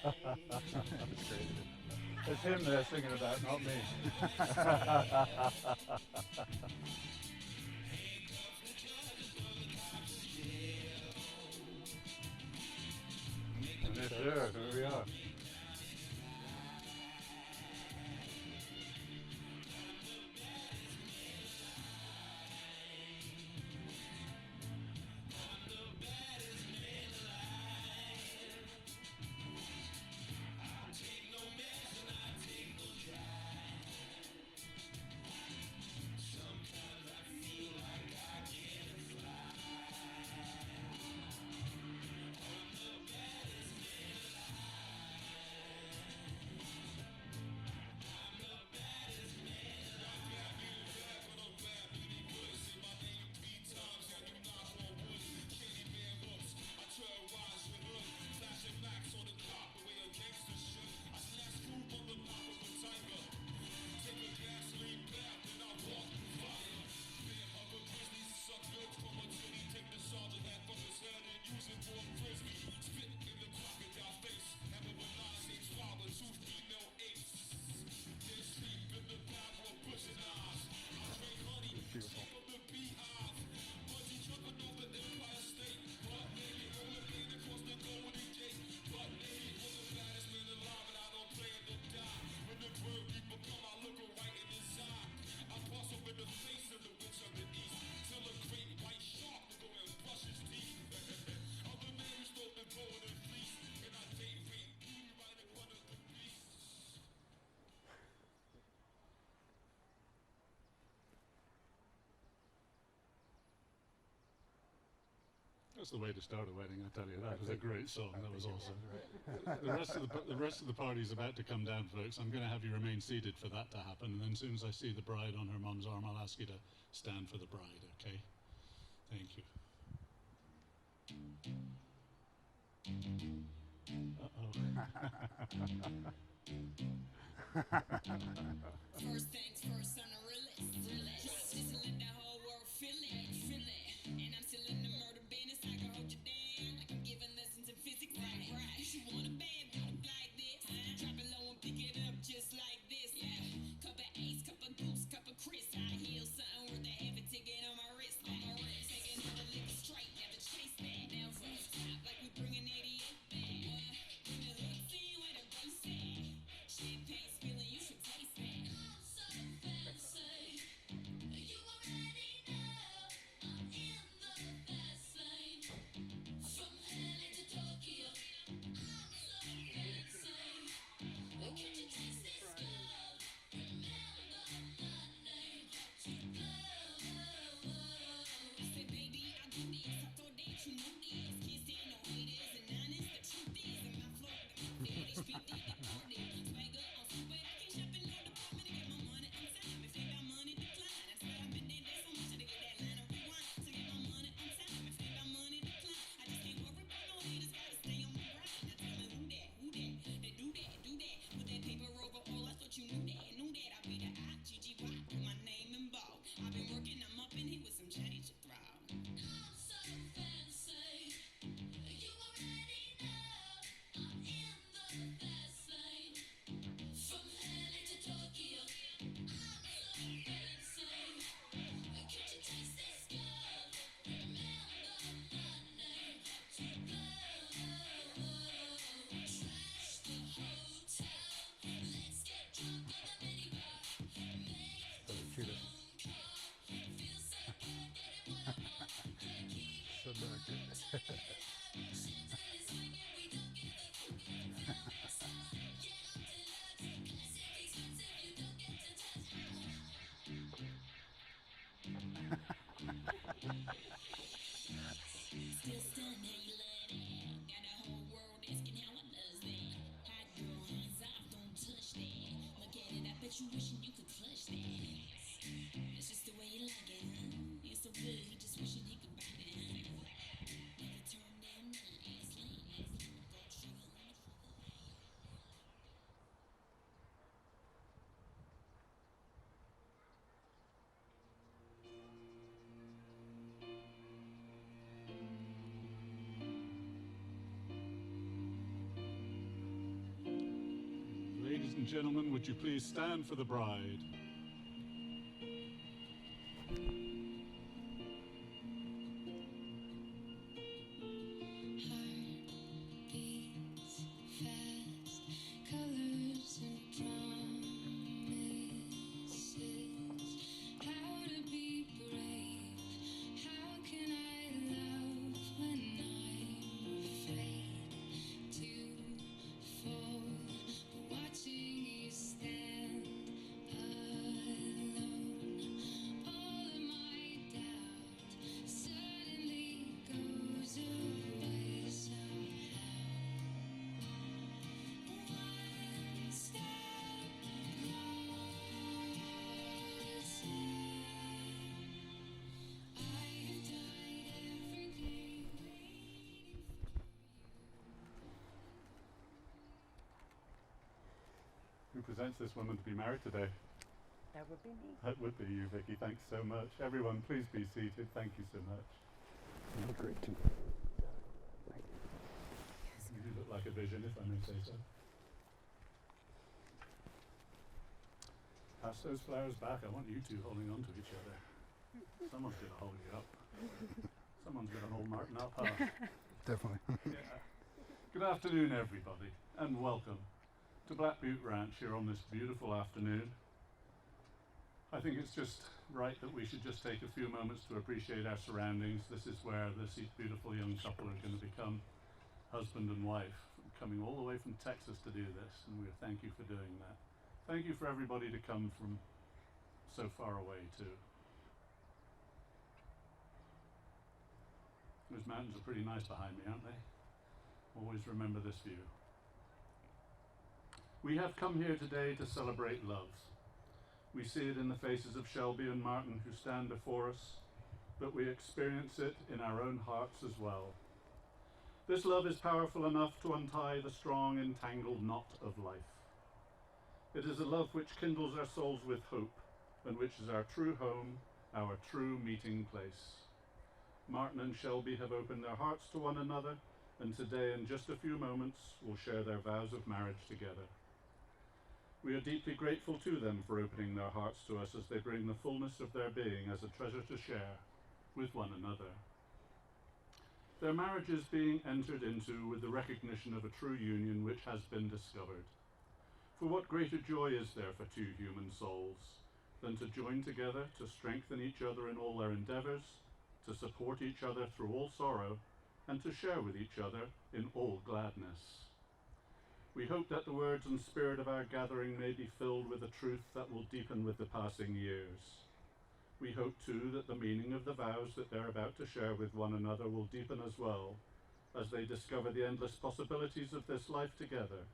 It's crazy. It's him they're singing about, not me. And this year, here we are. It's beautiful. That's the way to start a wedding, I tell you. I That was a think, great song. I That was think it was awesome. right. The rest of the party's about to come down, folks. I'm going to have you remain seated for that to happen, and then as soon as I see the bride on her mum's arm, I'll ask you to stand for the bride. Okay? Thank you. First things first on the realest. Just to let the whole world feel it, feel it. And I'm still in the murder business. I can hold you down like I'm giving lessons in physics. Right. You should want a bad bitch like this. Drop it low and pick it up just like this. Yeah. Cup of ace, cup of goose, cup of Chris. I heal something worth a half a ticket on my wrist. Taking all the liquor straight, never chase that. Now rooftop like we bring an 88 back. Bring the hooks in with a bass at. Champagne spilling, you should taste that. I'm so fancy. You already know I'm in the fast lane. From LA to Tokyo, I'm so fancy. Can't you taste this gold? Remember my name. To blow. I said, baby, I do this. I thought that you knew this. Can't stand no haters and honest. The truth is, in my flow, the fetish, 50, the 40. Swagger on super, I can shop in no department to get my money on time. If they got money, decline. I swear I've been there so much to get that line of rewind. So get my money on time. If they got money, decline. I just can't worry about no haters, gotta stay on my grind. Now tell me who that, they do that, do that. Put that paper over all, I thought you knew that. I be the I-G-G-Y, put my name in bold. I've been working, I'm up in here with some Johnny to throw. I'm so fancy. You already know I'm in the fast lane. From LA to Tokyo, I'm so fancy. Can't you taste this gold? Remember my name. To blow. Trash the hotel. Let's get drunk on the minibar. Make So the the cutest. phone call. Feel so good, getting what I want. Tequila, So dark. champagne swinging, we don't give a so get up to lunch. Classic expensive, you don't get to touch. Still stunned how you love that. Got the whole world asking how I does that. Hot girl, hands off, don't touch that. Look at it, I bet you wishing you could flush that. It's just the way you like it, huh? You're so good, he just wishing he could bite it, huh? Never turn Ladies and gentlemen, would you please stand for the bride? Beats fast, colors and promises. How to be brave? How can I love when I'm afraid to fall? Watching you stand alone, all of my doubt suddenly goes away somehow. One step closer. I have died every day waiting for you. Who presents this woman to be married today? That would be me. That would be you, Vicky. Thanks so much. Everyone, please be seated. Thank you so much. You look great too. You do look like a vision, if I may say so. Pass those flowers back. I want you two holding on to each other. Someone's going to hold you up. Someone's going to hold Martin up. Huh? Definitely. Yeah. Good afternoon, everybody, and welcome to Black Butte Ranch here on this beautiful afternoon. I think it's just right that we should just take a few moments to appreciate our surroundings. This is where this beautiful young couple are going to become husband and wife, coming all the way from Texas to do this, and we thank you for doing that. Thank you for everybody to come from so far away too. Those mountains are pretty nice behind me, aren't they? Always remember this view. We have come here today to celebrate love. We see it in the faces of Shelby and Martin who stand before us, but we experience it in our own hearts as well. This love is powerful enough to untie the strong, entangled knot of life. It is a love which kindles our souls with hope, and which is our true home, our true meeting place. Martin and Shelby have opened their hearts to one another, and today, in just a few moments, will share their vows of marriage together. We are deeply grateful to them for opening their hearts to us as they bring the fullness of their being as a treasure to share with one another. Their marriage is being entered into with the recognition of a true union which has been discovered. For what greater joy is there for two human souls than to join together to strengthen each other in all their endeavors, to support each other through all sorrow, and to share with each other in all gladness. We hope that the words and spirit of our gathering may be filled with a truth that will deepen with the passing years. We hope too that the meaning of the vows that they're about to share with one another will deepen as well, as they discover the endless possibilities of this life together.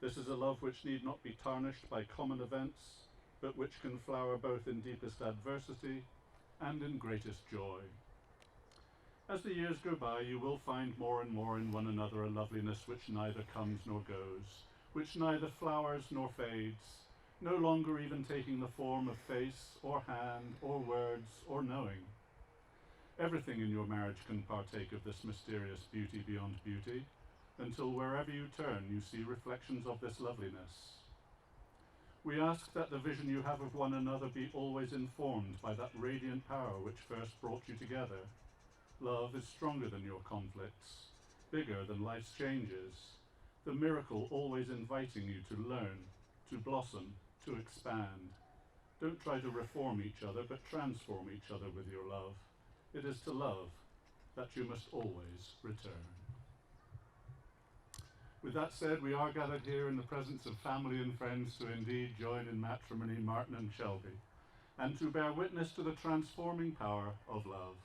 This is a love which need not be tarnished by common events, but which can flower both in deepest adversity and in greatest joy. As the years go by, you will find more and more in one another a loveliness which neither comes nor goes, which neither flowers nor fades, no longer even taking the form of face or hand or words or knowing. Everything in your marriage can partake of this mysterious beauty beyond beauty, until wherever you turn you see reflections of this loveliness. We ask that the vision you have of one another be always informed by that radiant power which first brought you together. Love is stronger than your conflicts, bigger than life's changes, the miracle always inviting you to learn, to blossom, to expand. Don't try to reform each other, but transform each other with your love. It is to love that you must always return. With that said, we are gathered here in the presence of family and friends to indeed join in matrimony, Martin and Shelby, and to bear witness to the transforming power of love.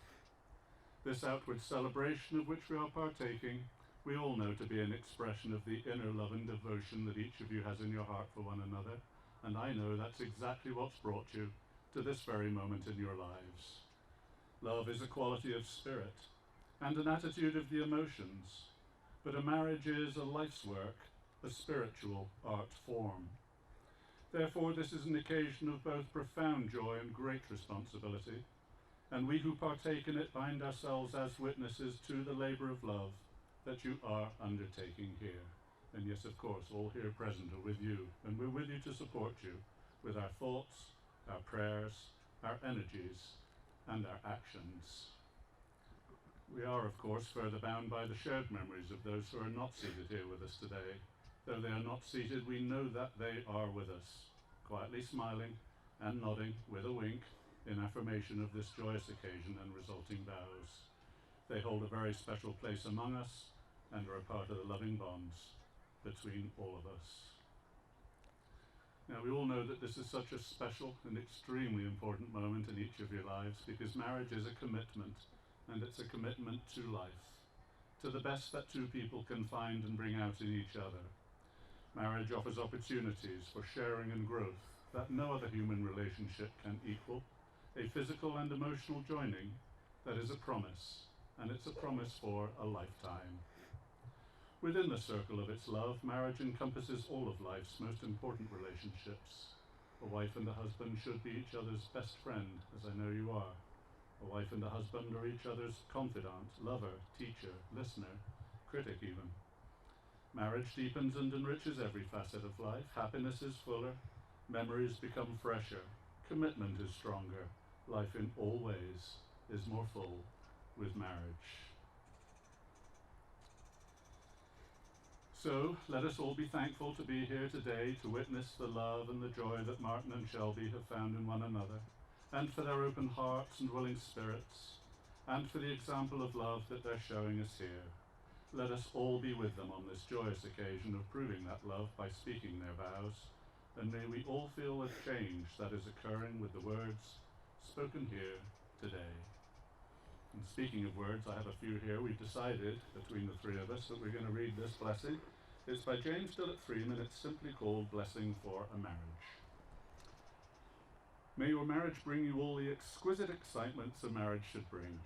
This outward celebration of which we are partaking, we all know to be an expression of the inner love and devotion that each of you has in your heart for one another, and I know that's exactly what's brought you to this very moment in your lives. Love is a quality of spirit and an attitude of the emotions, but a marriage is a life's work, a spiritual art form. Therefore, this is an occasion of both profound joy and great responsibility, and we who partake in it bind ourselves as witnesses to the labor of love that you are undertaking here. And yes, of course, all here present are with you, and we're with you to support you with our thoughts, our prayers, our energies, and our actions. We are, of course, further bound by the shared memories of those who are not seated here with us today. Though they are not seated, we know that they are with us, quietly smiling and nodding with a wink in affirmation of this joyous occasion and resulting vows. They hold a very special place among us and are a part of the loving bonds between all of us. Now, we all know that this is such a special and extremely important moment in each of your lives because marriage is a commitment, and it's a commitment to life, to the best that two people can find and bring out in each other. Marriage offers opportunities for sharing and growth that no other human relationship can equal, a physical and emotional joining that is a promise, and it's a promise for a lifetime. Within the circle of its love, marriage encompasses all of life's most important relationships. A wife and a husband should be each other's best friend, as I know you are. A wife and a husband are each other's confidant, lover, teacher, listener, critic even. Marriage deepens and enriches every facet of life. Happiness is fuller, memories become fresher, commitment is stronger. Life in all ways is more full with marriage. So, let us all be thankful to be here today to witness the love and the joy that Martin and Shelby have found in one another, and for their open hearts and willing spirits, and for the example of love that they're showing us here. Let us all be with them on this joyous occasion of proving that love by speaking their vows, and may we all feel a change that is occurring with the words spoken here today. And speaking of words, I have a few here. We've decided, between the three of us, that we're going to read this blessing. It's by James Dillett Freeman. It's simply called Blessing for a Marriage. May your marriage bring you all the exquisite excitements a marriage should bring,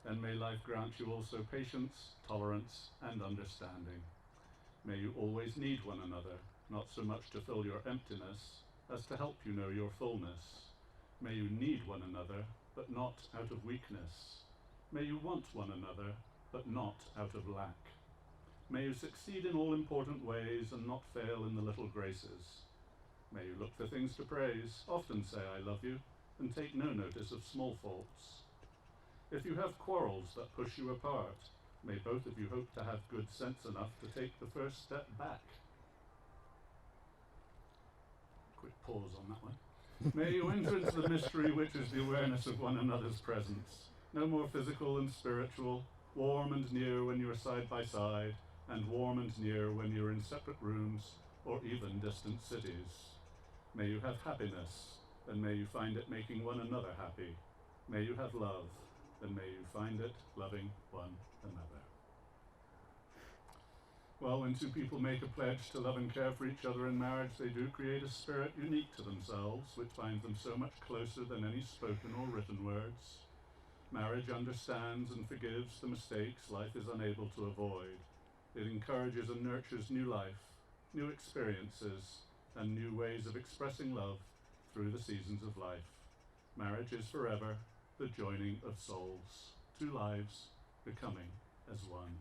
and may life grant you also patience, tolerance, and understanding. May you always need one another, not so much to fill your emptiness as to help you know your fullness. May you need one another, but not out of weakness. May you want one another, but not out of lack. May you succeed in all important ways and not fail in the little graces. May you look for things to praise, often say I love you, and take no notice of small faults. If you have quarrels that push you apart, may both of you hope to have good sense enough to take the first step back. Quick pause on that one. May you enter into the mystery which is the awareness of one another's presence. No more physical than spiritual, warm and near when you are side by side, and warm and near when you're in separate rooms or even distant cities. May you have happiness, and may you find it making one another happy. May you have love, and may you find it loving one another. Well, when two people make a pledge to love and care for each other in marriage, they do create a spirit unique to themselves, which binds them so much closer than any spoken or written words. Marriage understands and forgives the mistakes life is unable to avoid. It encourages and nurtures new life, new experiences, and new ways of expressing love through the seasons of life. Marriage is forever the joining of souls, two lives becoming as one.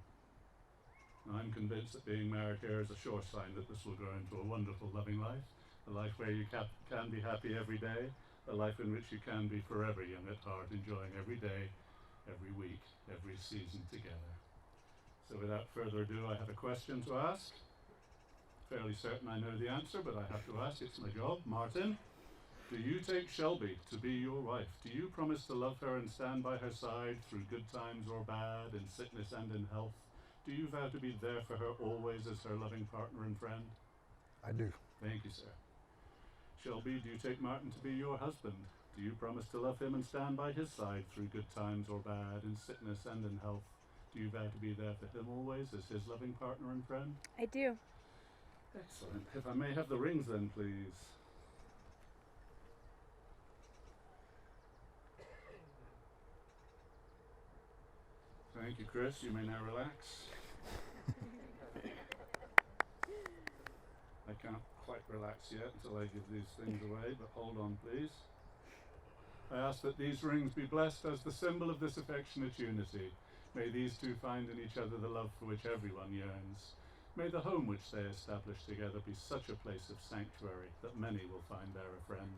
Now, I'm convinced that being married here is a sure sign that this will grow into a wonderful, loving life, a life where you can be happy every day, a life in which you can be forever young at heart, enjoying every day, every week, every season together. So without further ado, I have a question to ask. Fairly certain I know the answer, but I have to ask, it's my job. Martin, do you take Shelby to be your wife? Do you promise to love her and stand by her side through good times or bad, in sickness and in health? Do you vow to be there for her always as her loving partner and friend? I do. Thank you, sir. Shelby, do you take Martin to be your husband? Do you promise to love him and stand by his side through good times or bad, in sickness and in health? Do you vow to be there for him always as his loving partner and friend? I do. Excellent. If I may have the rings then, please. Thank you, Chris. You may now relax. I can't quite relax yet until I give these things away, but hold on, please. I ask that these rings be blessed as the symbol of this affectionate unity. May these two find in each other the love for which everyone yearns. May the home which they establish together be such a place of sanctuary that many will find there a friend.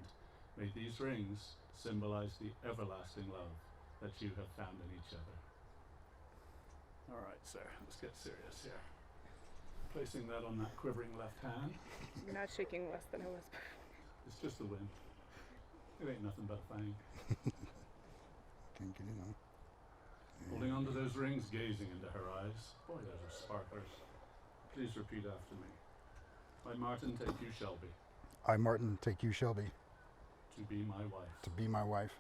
May these rings symbolize the everlasting love that you have found in each other. All right, sir, let's get serious here. Placing that on that quivering left hand. You're not shaking less than I was. It's just the wind. It ain't nothing but a fang. Can't get in on. Holding onto those rings, gazing into her eyes. Boy, those are sparklers. Please repeat after me. I, Martin, take you, Shelby, I, Martin, take you, Shelby, to be my wife. to be my wife,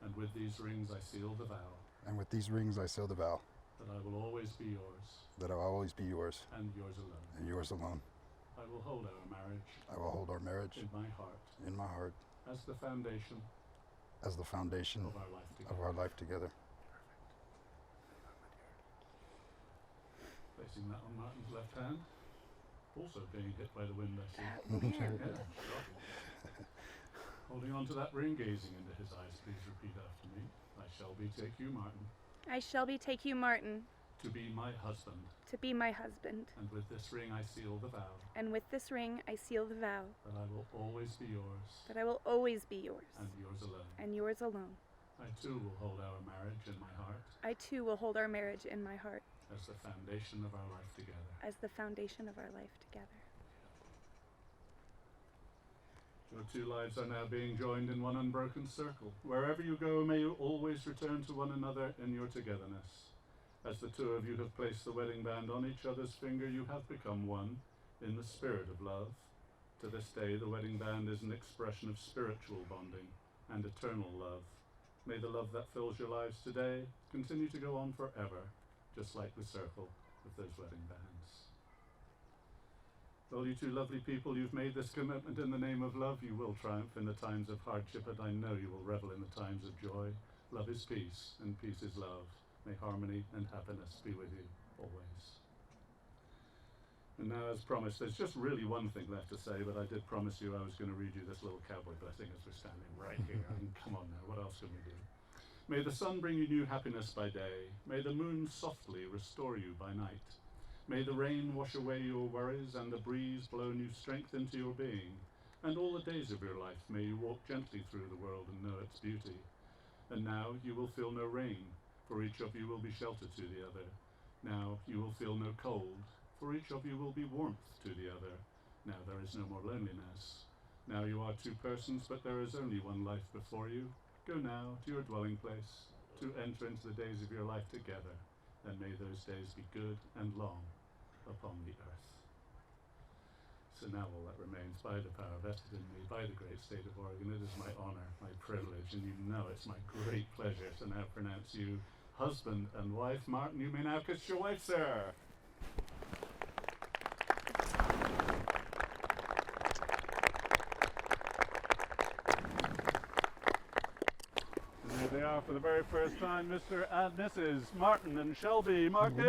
And with these rings I seal the vow and with these rings I seal the vow that I will always be yours that I will always be yours and yours alone. and yours alone. I will hold our marriage I will hold our marriage in my heart in my heart as the foundation as the foundation of our life together. of our life together. Placing that on Martin's left hand. Also being hit by the wind, I see. Weird. Yeah, shocking. Holding on to that ring, gazing into his eyes, please repeat after me. I, Shelby, take you, Martin, I, Shelby, take you, Martin, to be my husband. to be my husband. And with this ring I seal the vow And with this ring I seal the vow that I will always be yours that I will always be yours and yours alone. and yours alone. I too will hold our marriage in my heart I too will hold our marriage in my heart as the foundation of our life together. as the foundation of our life together. Your two lives are now being joined in one unbroken circle. Wherever you go, may you always return to one another in your togetherness. As the two of you have placed the wedding band on each other's finger, you have become one in the spirit of love. To this day, the wedding band is an expression of spiritual bonding and eternal love. May the love that fills your lives today continue to go on forever, just like the circle of those wedding bands. Well, you two lovely people, you've made this commitment in the name of love. You will triumph in the times of hardship, and I know you will revel in the times of joy. Love is peace, and peace is love. May harmony and happiness be with you always. And now, as promised, there's just really one thing left to say, but I did promise you I was going to read you this little cowboy blessing as we're standing right here. I mean, come on now, what else can we do? May the sun bring you new happiness by day. May the moon softly restore you by night. May the rain wash away your worries and the breeze blow new strength into your being. And all the days of your life may you walk gently through the world and know its beauty. And now you will feel no rain, for each of you will be shelter to the other. Now you will feel no cold, for each of you will be warmth to the other. Now there is no more loneliness. Now you are two persons, but there is only one life before you. Go now to your dwelling place, to enter into the days of your life together, and may those days be good and long upon the earth. So now all that remains, by the power vested in me by the great state of Oregon, it is my honor, my privilege, and you know it's my great pleasure to now pronounce you husband and wife. Martin, you may now kiss your wife, sir. And there they are for the very first time, Mr. and Mrs. Martin and Shelby Marcus.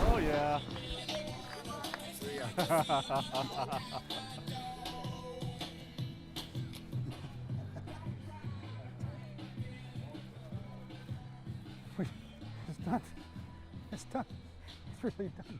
Oh yeah. Wait, it's done. It's done. It's really done.